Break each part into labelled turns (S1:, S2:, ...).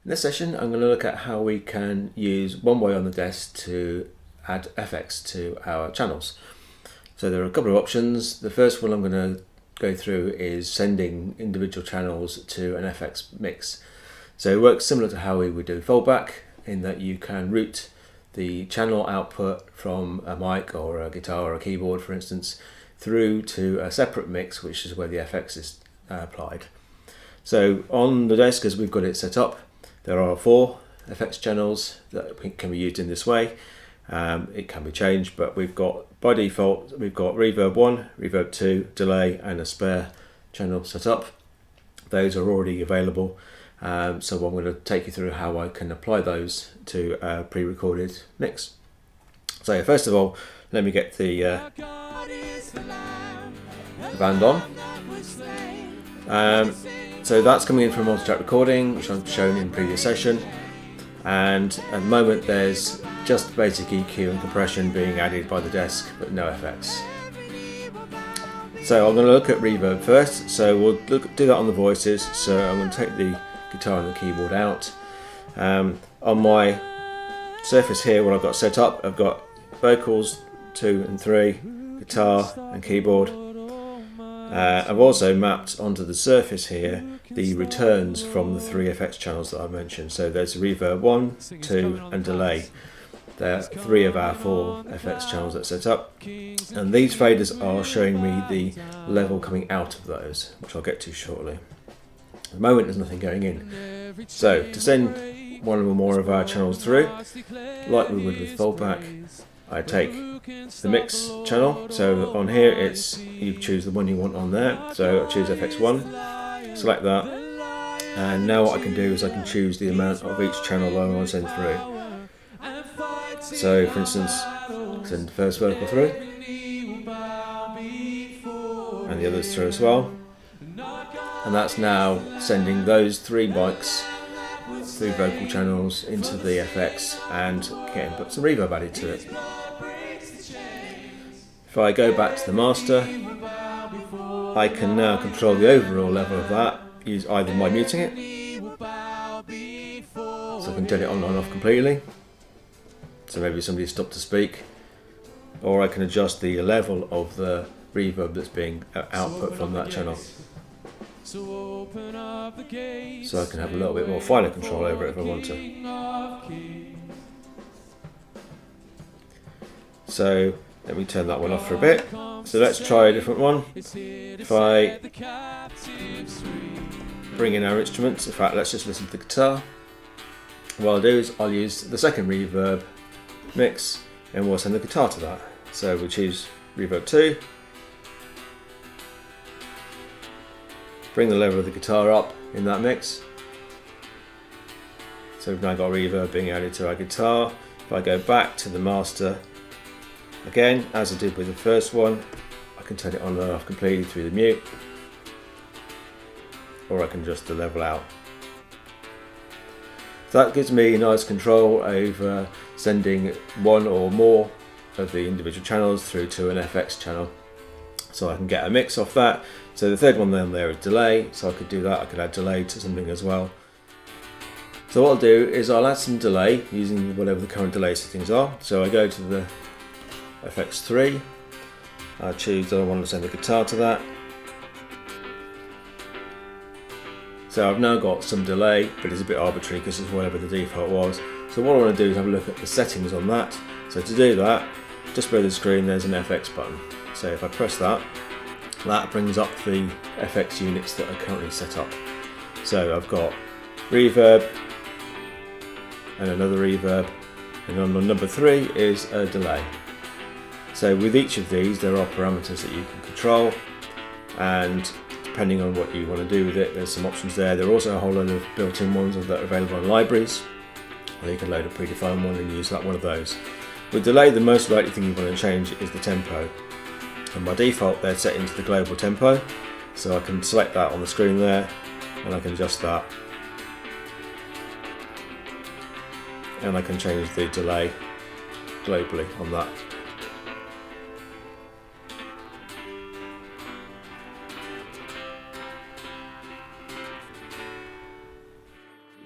S1: In this session, I'm going to look at how we can use one way on the desk to add effects to our channels. So there are a couple of options. The first one I'm going to go through is sending individual channels to an FX mix. So it works similar to how we would do fallback, in that you can route the channel output from a mic or a guitar or a keyboard, for instance, through to a separate mix, which is where the FX is applied. So on the desk, as we've got it set up, there are 4 FX channels that can be used in this way. It can be changed, but we've got, by default, we've got Reverb 1, Reverb 2, delay and a spare channel set up. Those are already available, so I'm going to take you through how I can apply those to a pre-recorded mix. So first of all, let me get the band on. So that's coming in from multi-track recording, which I've shown in previous session, and at the moment there's just basic EQ and compression being added by the desk, but no effects. So I'm going to look at reverb first, so we'll do that on the voices. So I'm going to take the guitar and the keyboard out. On my surface here, what I've got set up, I've got vocals 2 and 3, guitar and keyboard. I've also mapped onto the surface here the returns from the 3 FX channels that I mentioned. So there's reverb 1, 2 and delay. They're 3 of our 4 FX channels that set up, and these faders are showing me the level coming out of those, which I'll get to shortly. At the moment there's nothing going in. So to send one or more of our channels through, like we would with fallback, I take the mix channel. So on here it's, you choose the one you want on there. So I choose FX1, select that, and now what I can do is I can choose the amount of each channel that I want to send through. So for instance, send the first vocal through and the others through as well, and that's now sending those 3 mics, 3 vocal channels into the FX and getting some reverb added to it. If I go back to the master, I can now control the overall level of that, use either by muting it, so I can turn it on and off completely, so maybe somebody stopped to speak, or I can adjust the level of the reverb that's being output from that channel. So I can have a little bit more finer control over it if I want to. So let me turn that one off for a bit. So let's try a different one. If I bring in our instruments, in fact let's just listen to the guitar. What I'll do is I'll use the second reverb mix and we'll send the guitar to that. So we'll choose reverb 2, bring the level of the guitar up in that mix. So we've now got reverb being added to our guitar. If I go back to the master, again, as I did with the first one, I can turn it on and off completely through the mute, or I can adjust the level out. So that gives me nice control over sending one or more of the individual channels through to an FX channel. So I can get a mix off that. So the third one down there is delay, so I could do that. I could add delay to something as well. So what I'll do is I'll add some delay using whatever the current delay settings are. So I go to the FX3, I choose that I want to send the guitar to that. So I've now got some delay, but it's a bit arbitrary because it's whatever the default was. So what I want to do is have a look at the settings on that. So to do that, just below the screen there's an FX button. So if I press that, that brings up the FX units that are currently set up. So I've got reverb and another reverb, and on number 3 is a delay. So with each of these there are parameters that you can control, and depending on what you want to do with it, there's some options there. There are also a whole load of built-in ones that are available in libraries, or you can load a predefined one and use that one of those. With delay, the most likely thing you want to change is the tempo, and by default they're set into the global tempo, so I can select that on the screen there and I can adjust that, and I can change the delay globally on that.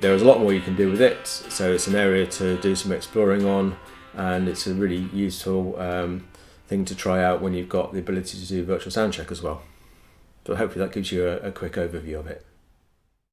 S1: There is a lot more you can do with it, so it's an area to do some exploring on, and it's a really useful thing to try out when you've got the ability to do virtual sound check as well. So hopefully that gives you a quick overview of it.